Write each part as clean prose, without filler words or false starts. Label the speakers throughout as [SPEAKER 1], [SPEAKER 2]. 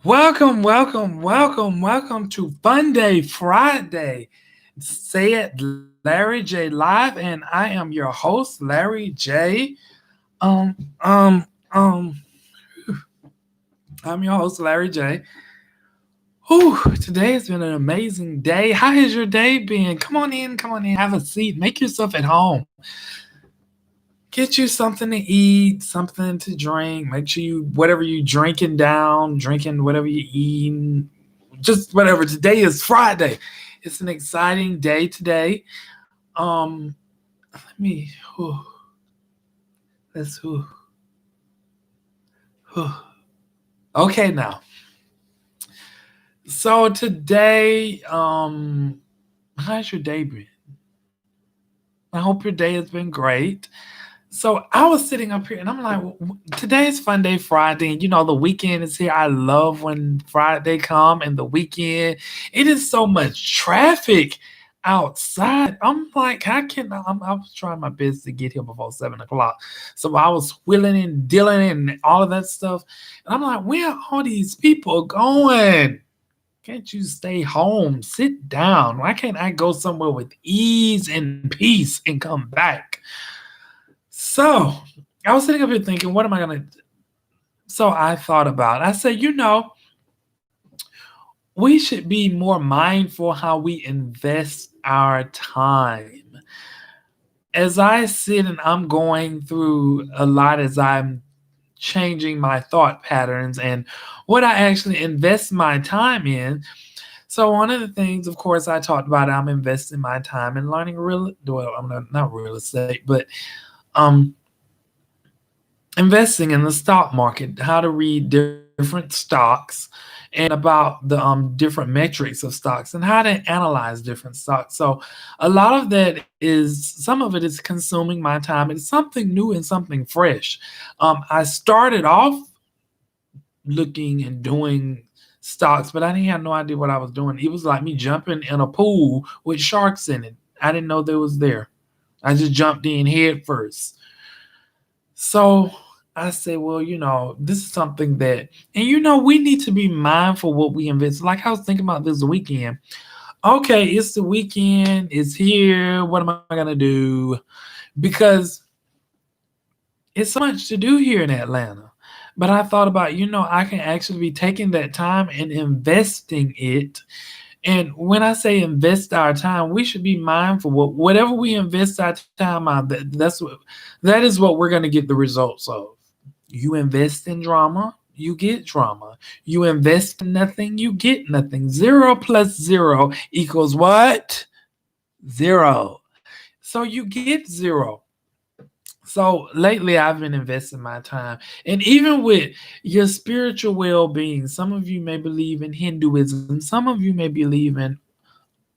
[SPEAKER 1] Welcome, welcome, welcome, welcome to fUnDaY Friday. Say it, Larry J Live, and I am your host, Larry J. Um, um, um, I'm your host, Larry J. Whew, today has been an amazing day. How has your day been? Come on in, have a seat, make yourself at home. Get you something to eat, something to drink. Make sure you whatever you drinking down, drinking whatever you eating, just whatever. Today is Friday. It's an exciting day today. Um, let me. Whew, let's. Whew. Okay, now. So today, how's your day been? I hope your day has been great. So I was sitting up here and I'm like, today is fUnDaY Friday, and the weekend is here. I love when Friday come and the weekend. It is so much traffic outside. I'm like, how can I was trying my best to get here before 7 o'clock. So I was wheeling and dealing and all of that stuff. And I'm like, where are all these people going? Can't you stay home? Sit down. Why can't I go somewhere with ease and peace and come back? So I was sitting up here thinking, what am I gonna? So I thought about. I said, we should be more mindful how we invest our time. As I sit and I'm going through a lot as I'm changing my thought patterns and what I actually invest my time in. So one of the things, of course, I talked about, I'm investing my time in learning I'm not real estate, but um investing in the stock market, how to read different stocks and about the different metrics of stocks and how to analyze different stocks. So a lot of that is some of it is consuming my time. It's something new and something fresh. I started off looking and doing stocks, but I didn't have no idea what I was doing. It was like me jumping in a pool with sharks in it. I didn't know they was there. I just jumped in head first. So I say, well, this is something that, and we need to be mindful what we invest. Like I was thinking about this weekend. Okay, it's the weekend, it's here. What am I gonna do? Because it's so much to do here in Atlanta. But I thought about, I can actually be taking that time and investing it. And when I say invest our time, we should be mindful. Whatever we invest our time on, that is what we're going to get the results of. You invest in drama, you get drama. You invest in nothing, you get nothing. Zero plus zero equals what? Zero. So you get zero. So lately, I've been investing my time, and even with your spiritual well-being, some of you may believe in Hinduism, some of you may believe in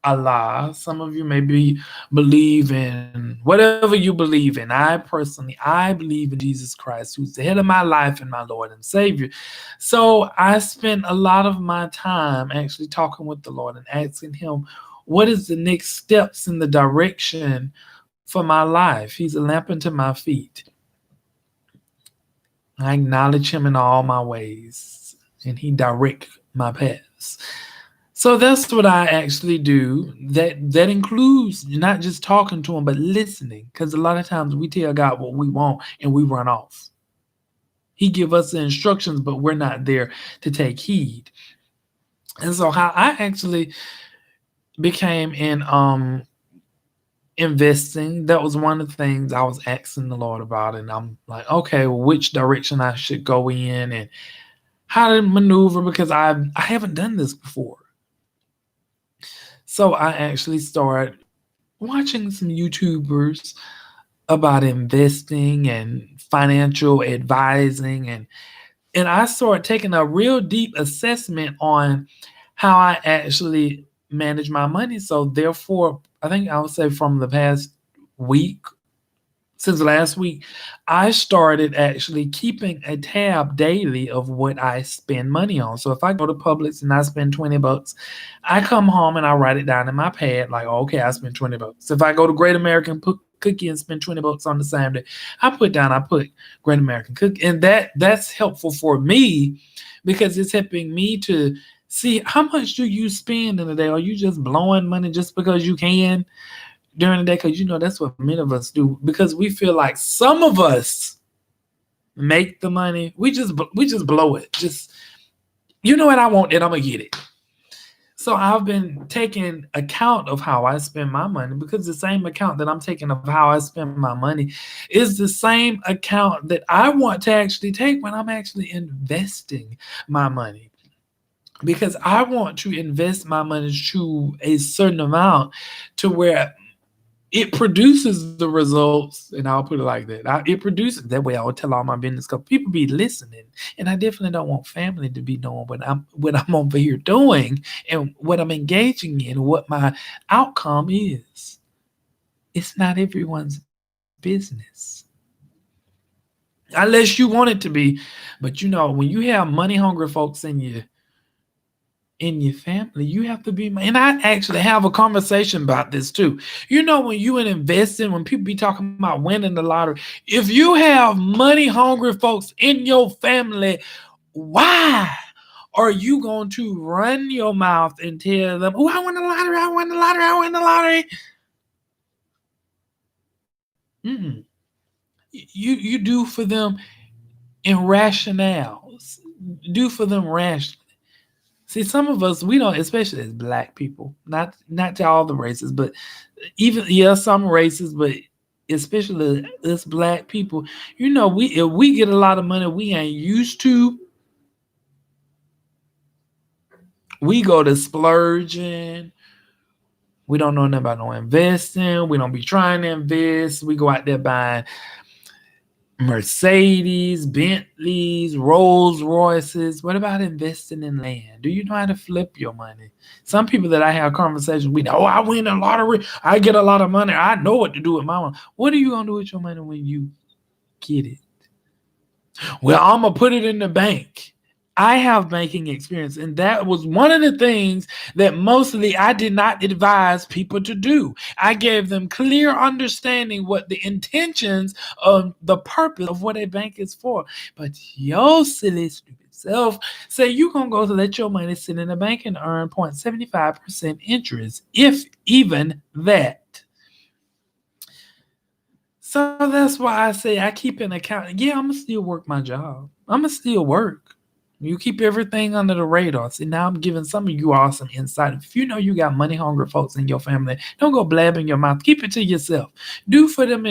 [SPEAKER 1] Allah. Some of you maybe believe in whatever you believe in. I believe in Jesus Christ, who's the head of my life and my Lord and Savior. So I spend a lot of my time actually talking with the Lord and asking Him, what is the next steps in the direction for my life? He's a lamp unto my feet. I acknowledge Him in all my ways, and He direct my paths. So that's what I actually do. That includes not just talking to him, but listening. Because a lot of times we tell God what we want and we run off. He give us the instructions, but we're not there to take heed. And so how I actually became in investing, that was one of the things I was asking the Lord about. And I'm like, okay, well, which direction I should go in and how to maneuver, because I haven't done this before. So I actually started watching some YouTubers about investing and financial advising, and I started taking a real deep assessment on how I actually manage my money. So therefore, I think I would say from the past week, since last week, I started actually keeping a tab daily of what I spend money on. So if I go to Publix and I spend $20, I come home and I write it down in my pad, like, okay, I spent $20. If I go to Great American cookie and spend $20 on the same day. I put Great American Cookie, and that's helpful for me because it's helping me to see how much do you spend in a day. Are you just blowing money just because you can during the day? Because that's what many of us do, because we feel like some of us make the money, we just blow it. Just, what I want, and I'm gonna get it. So I've been taking account of how I spend my money, because the same account that I'm taking of how I spend my money is the same account that I want to actually take when I'm actually investing my money. Because I want to invest my money to a certain amount to where it produces the results, and I'll put it like that. It produces that way. I will tell all my business because people be listening, and I definitely don't want family to be knowing what I'm over here doing and what I'm engaging in, what my outcome is. It's not everyone's business unless you want it to be. But when you have money hungry folks in your family, you have to be. And I actually have a conversation about this too. When you investing, when people be talking about winning the lottery, if you have money hungry folks in your family, why are you going to run your mouth and tell them, "Oh, I won the lottery, I won the lottery, I won the lottery"? Mm-mm. You do for them in rationales. Do for them rationally. See, some of us, we don't, especially as Black people, not to all the races, but some races, but especially us Black people, if we get a lot of money we ain't used to, we go to splurging. We don't know nothing about no investing. We don't be trying to invest. We go out there buying Mercedes, Bentleys, Rolls Royces. What about investing in land? Do you know how to flip your money? Some people that I have conversations with, I win the lottery, I get a lot of money, I know what to do with my money. What are you gonna do with your money when you get it? Well, I'm gonna put it in the bank. I have banking experience, and that was one of the things that mostly I did not advise people to do. I gave them clear understanding what the intentions of the purpose of what a bank is for. But your silly, stupid self say you're going to go to let your money sit in a bank and earn 0.75% interest, if even that. So that's why I say I keep an account. Yeah, I'm going to still work my job. I'm going to still work. You keep everything under the radar. See, now I'm giving some of you all some insight. If you know you got money hungry folks in your family, don't go blabbing your mouth. Keep it to yourself. Do for them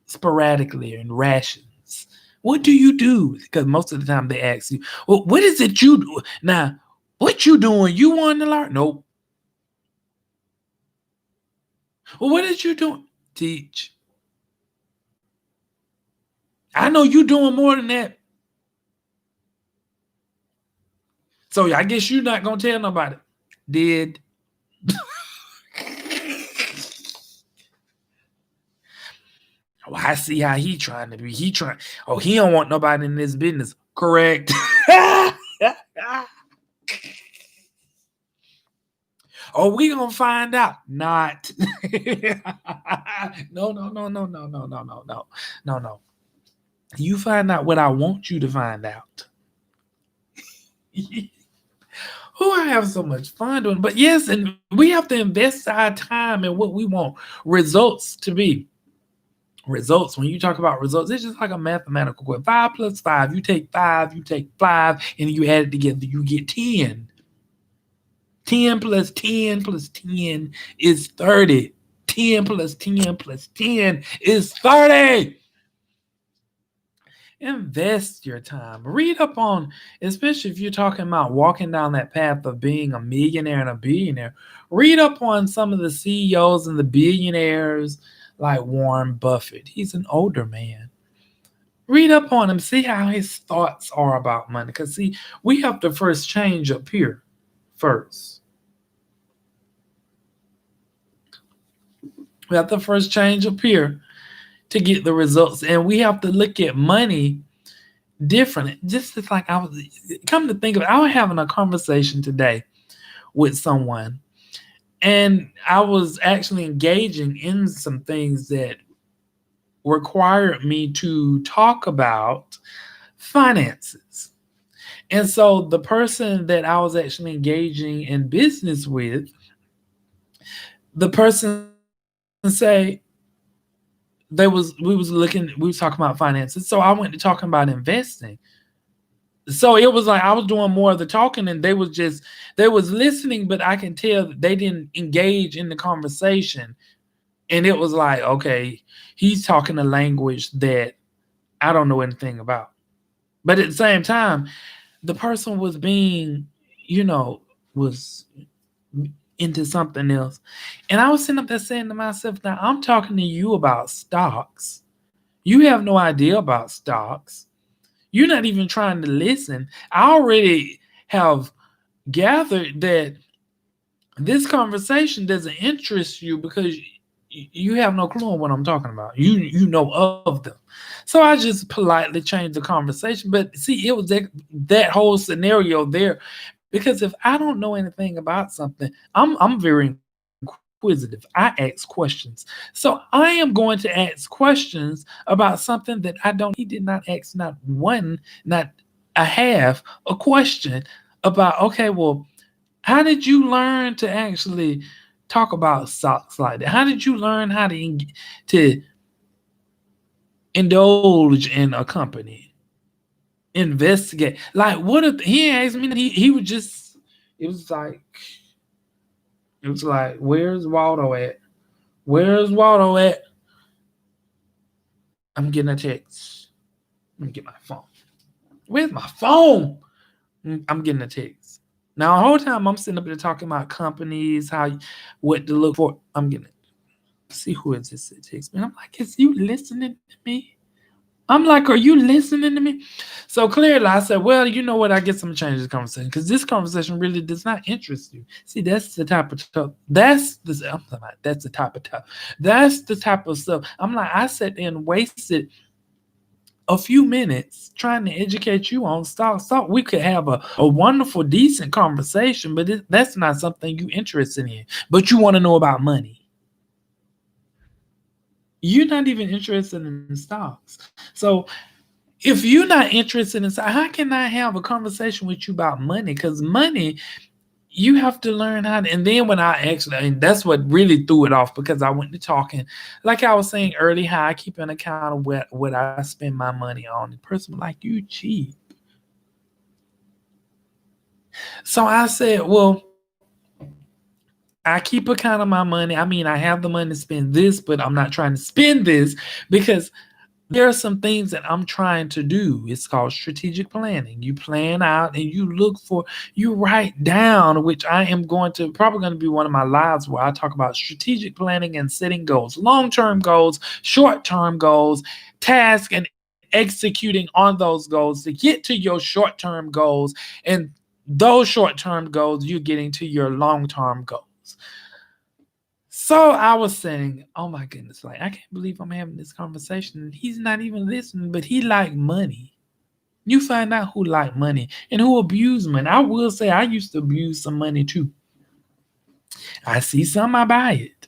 [SPEAKER 1] sporadically in rations. What do you do? Because most of the time they ask you, well, what is it you do? Now, what you doing? You want to learn? Nope. Well, what is you doing? Teach. I know you doing more than that. So I guess you're not going to tell nobody. Did. Oh, I see how he trying to be. He don't want nobody in this business. Correct. Oh, we gonna find out. Not. No. You find out what I want you to find out. Oh, I have so much fun doing. But yes, and we have to invest our time in what we want results to be. Results, when you talk about results, it's just like a mathematical equation. 5 plus 5, you take 5, and you add it together, you get 10. 10 plus 10 plus 10 is 30. 10 plus 10 plus 10 is 30. Invest your time. Read up on, especially if you're talking about walking down that path of being a millionaire and a billionaire, read up on some of the CEOs and the billionaires like Warren Buffett. He's an older man. Read up on him, see how his thoughts are about money. Because, see, we have to first change up here first. We have to first change up here to get the results. And we have to look at money different. Just as like come to think of it, I was having a conversation today with someone, And I was actually engaging in some things that required me to talk about finances. And so the person that I was actually engaging in business with, the person say we was talking about finances. So I went to talking about investing. So it was like I was doing more of the talking and they was listening, but I can tell that they didn't engage in the conversation. And it was like, okay, he's talking a language that I don't know anything about. But at the same time, the person was being, you know, was into something else. And I was sitting up there saying to myself, now I'm talking to you about stocks. You have no idea about stocks. You're not even trying to listen. I already have gathered that this conversation doesn't interest you because you have no clue on what I'm talking about. You know of them. So I just politely changed the conversation. But see, it was that whole scenario there because if I don't know anything about something, I'm very inquisitive. I ask questions. So I am going to ask questions about something that I don't. He did not ask not one, not a half a question about, okay, well, how did you learn to actually talk about stocks like that? How did you learn how to indulge in a company, investigate? Like, what if he asked me? He would just. It was like where's Waldo at? Where's Waldo at? I'm getting a text. Let me get my phone. Where's my phone? I'm getting a text. Now the whole time I'm sitting up there talking about companies, what to look for. I'm getting it. See who is this that texts me. I'm like, is you listening to me? I'm like, are you listening to me? So clearly I said, well, you know what? I guess I'm gonna change this conversation because this conversation really does not interest you. See, that's the type of stuff. I'm talking about that's the type of stuff. That's the type of stuff. I'm like, I sat there and wasted a few minutes trying to educate you on stocks. Thought we could have a wonderful, decent conversation, but that's not something you interested in. But you want to know about money. You're not even interested in stocks. So if you're not interested in stocks, how can I have a conversation with you about money? Because money, you have to learn how to. And then when I actually, and that's what really threw it off because I went to talking, like I was saying earlier, how I keep an account of what I spend my money on. The person was like, you cheap. So I said, well, I keep account of my money. I mean, I have the money to spend this, but I'm not trying to spend this because there are some things that I'm trying to do. It's called strategic planning. You plan out and you write down, which I am probably going to be one of my lives where I talk about strategic planning and setting goals, long-term goals, short-term goals, tasks, and executing on those goals to get to your short-term goals. And those short-term goals, you're getting to your long-term goals. So I was saying, oh my goodness, like I can't believe I'm having this conversation. And he's not even listening, but he like money. You find out who like money and who abuse money. I will say I used to abuse some money too. I see some, I buy it.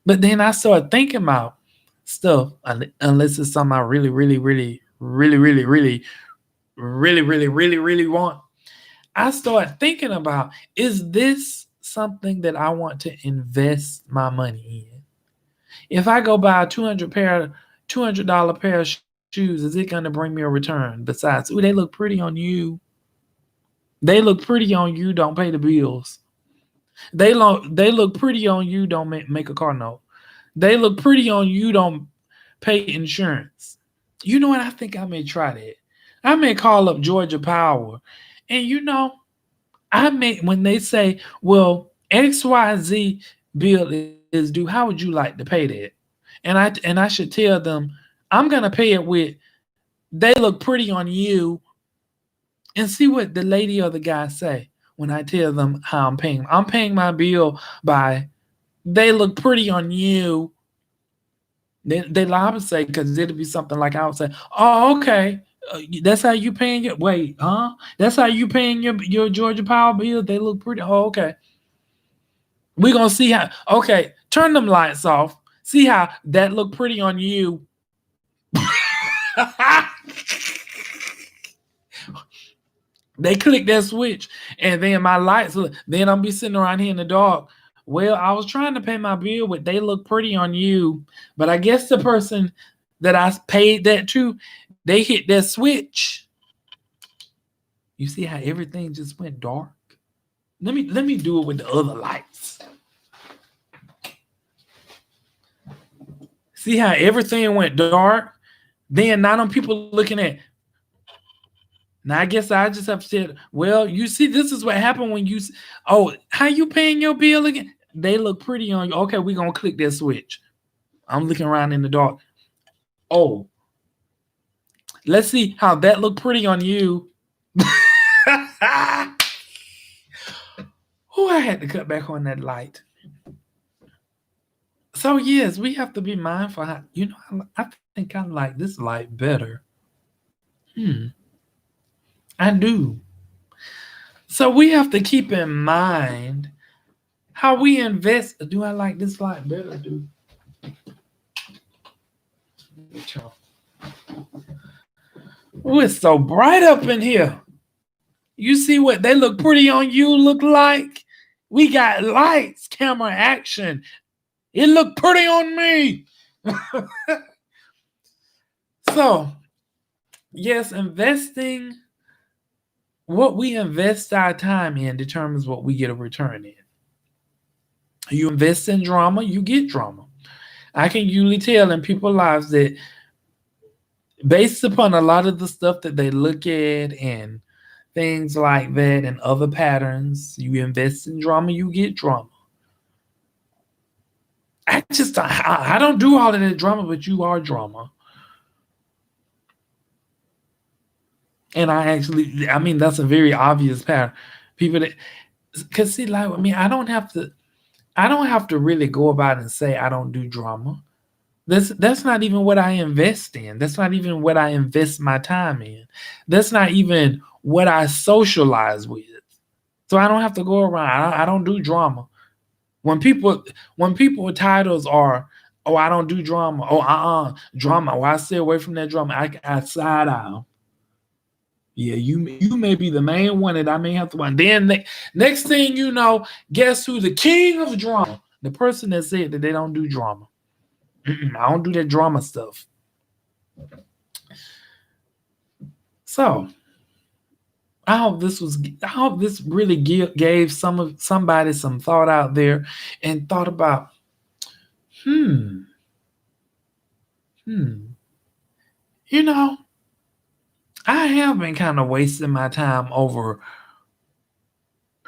[SPEAKER 1] But then I started thinking about stuff, unless it's something I really, really, really, really, really, really, really, really, really, really want. I started thinking about, is this something that I want to invest my money in? If I go buy a $200 pair of shoes, is it going to bring me a return? Besides, ooh, they look pretty on you. They look pretty on you. Don't pay the bills. They look pretty on you. Don't make a car note. They look pretty on you. Don't pay insurance. You know what? I think I may try that. I may call up Georgia Power, and I may when they say, "Well, XYZ bill is due. How would you like to pay that?" And I should tell them, I'm gonna pay it with, they look pretty on you, and see what the lady or the guy say when I tell them how I'm paying. I'm paying my bill by, they look pretty on you. They lie and say, because it'll be something like I would say, oh, okay. That's how you paying your, wait, huh? That's how you paying your Georgia Power bill? They look pretty. Oh, okay. We're gonna see how. Okay, turn them lights off. See how that look pretty on you. They click that switch, and then my lights. Then I'm be sitting around here in the dark. Well, I was trying to pay my bill with they look pretty on you, but I guess the person that I paid that to, they hit that switch. You see how everything just went dark? Let me do it with the other lights. See how everything went dark? Then now them people looking at. Now I guess I just have to say, well, you see, this is what happened when you. Oh, how you paying your bill again? They look pretty on you. Okay, we're gonna click that switch. I'm looking around in the dark. Oh, let's see how that look pretty on you. Oh, I had to cut back on that light. So yes, we have to be mindful. How, I think I like this light better. I do. So we have to keep in mind how we invest. Do I like this light better, dude? Oh, it's so bright up in here. You see what they look pretty on you look like? We got lights, camera, action. It looked pretty on me. So, yes, investing, what we invest our time in determines what we get a return in. You invest in drama, you get drama. I can usually tell in people's lives that based upon a lot of the stuff that they look at and things like that and other patterns, you invest in drama, you get drama. I don't do all of that drama, but you are drama. And I mean, that's a very obvious pattern. People that, cause see, like with me, I don't have to really go about and say I don't do drama. That's not even what I invest in. That's not even what I invest my time in. That's not even what I socialize with. So I don't have to go around. I don't do drama. When people titles are, oh, I don't do drama. Oh, drama. Well, I stay away from that drama. I side out. Yeah, you may be the main one that I may have to watch. Then next thing you know, guess who the king of drama? The person that said that they don't do drama. I don't do that drama stuff. So I hope this really gave somebody some thought out there and thought about, hmm, hmm, you know, I have been kind of wasting my time over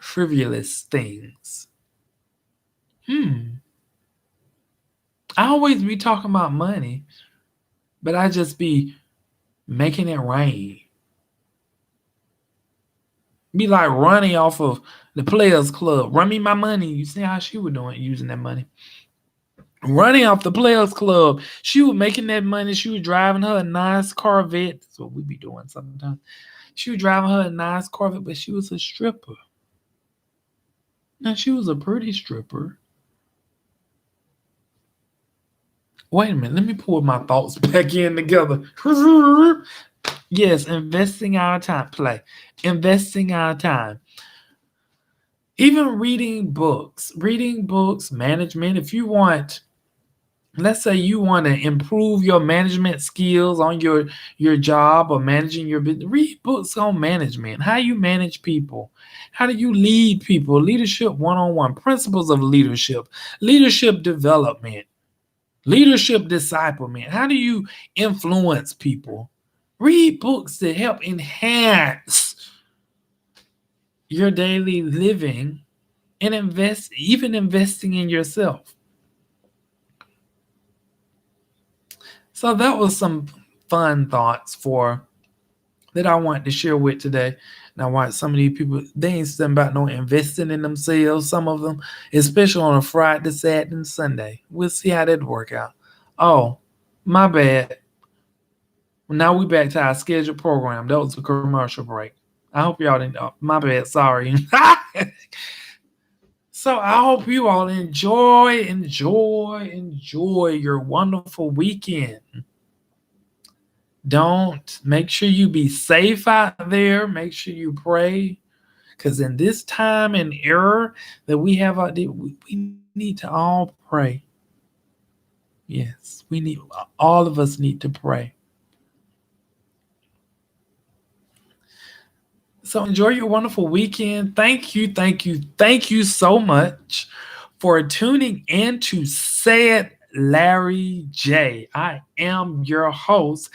[SPEAKER 1] frivolous things. Hmm. I always be talking about money, but I just be making it rain. Be like running off of the Players Club. Run me my money. You see how she was doing using that money. Running off the Players Club. She was making that money. She was driving her a nice Corvette. That's what we be doing sometimes. She was driving her a nice Corvette, but she was a stripper. Now she was a pretty stripper. Wait a minute. Let me pull my thoughts back in together. Yes, investing our time. Play. Investing our time. Even reading books, management. If you want, let's say you want to improve your management skills on your job or managing your business, read books on management. How you manage people, how do you lead people, leadership one-on-one, principles of leadership development, leadership disciplement. How do you influence people? Read books that help enhance your daily living and investing in yourself. So that was some fun thoughts for that I wanted to share with today. And I want some of these people, they ain't something about no investing in themselves. Some of them, especially on a Friday, Saturday, and Sunday. We'll see how that work out. Oh, my bad. Now we back to our scheduled program. That was a commercial break. I hope y'all didn't. Oh, my bad. Sorry. So I hope you all enjoy your wonderful weekend. Don't make sure you be safe out there. Make sure you pray. Because in this time and era that we have out there, we need to all pray. Yes, all of us need to pray. So enjoy your wonderful weekend. Thank you so much for tuning in to Say It Larry J. I am your host,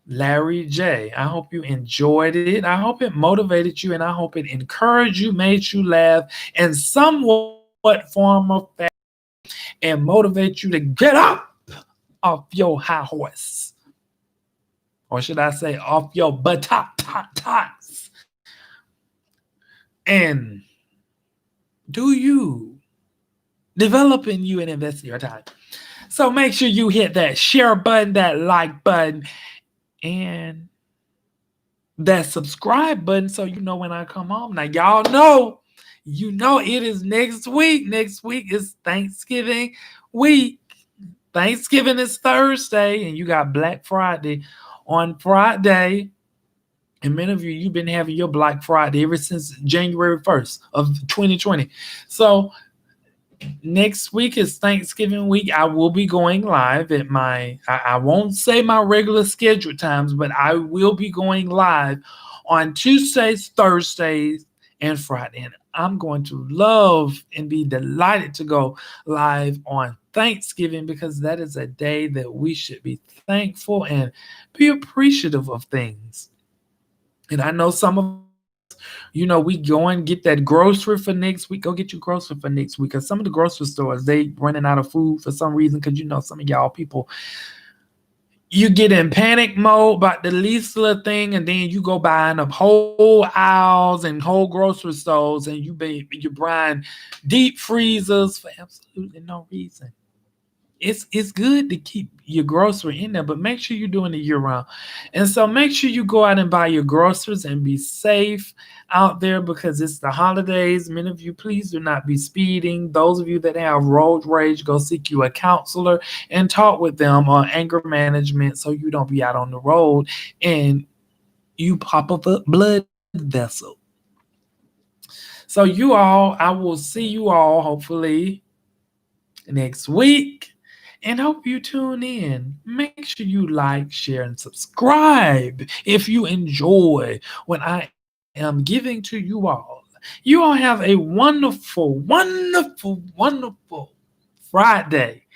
[SPEAKER 1] Larry J. I hope you enjoyed it. I hope it motivated you and I hope it encouraged you, made you laugh in somewhat form of fashion and motivate you to get up off your high horse. Or should I say off your buttocks and do you develop in you and invest in your time. So make sure you hit that share button, that like button, and that subscribe button so you know when I come home. Now, y'all know, it is next week. Next week is Thanksgiving week. Thanksgiving is Thursday, and you got Black Friday on Friday. And many of you, you've been having your Black Friday ever since January 1st of 2020. So next week is Thanksgiving week. I will be going live at I won't say my regular scheduled times, but I will be going live on Tuesdays, Thursdays, and Friday. And I'm going to love and be delighted to go live on Thanksgiving because that is a day that we should be thankful and be appreciative of things. And I know some of we go and get that grocery for next week. Go get your grocery for next week. Because some of the grocery stores, they running out of food for some reason. Because some of y'all people, you get in panic mode about the least little thing, and then you go buying up whole aisles and whole grocery stores, and you're buying deep freezers for absolutely no reason. It's good to keep your grocery in there, but make sure you're doing it year round. And so make sure you go out and buy your groceries and be safe out there because it's the holidays. Many of you, please do not be speeding. Those of you that have road rage, go seek you a counselor and talk with them on anger management so you don't be out on the road and you pop up a blood vessel. So I will see you all hopefully next week. And hope you tune in. Make sure you like, share, and subscribe if you enjoy what I am giving to you all. You all have a wonderful, wonderful, wonderful Friday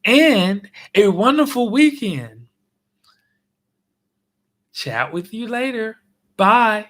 [SPEAKER 1] and a wonderful weekend. Chat with you later. Bye.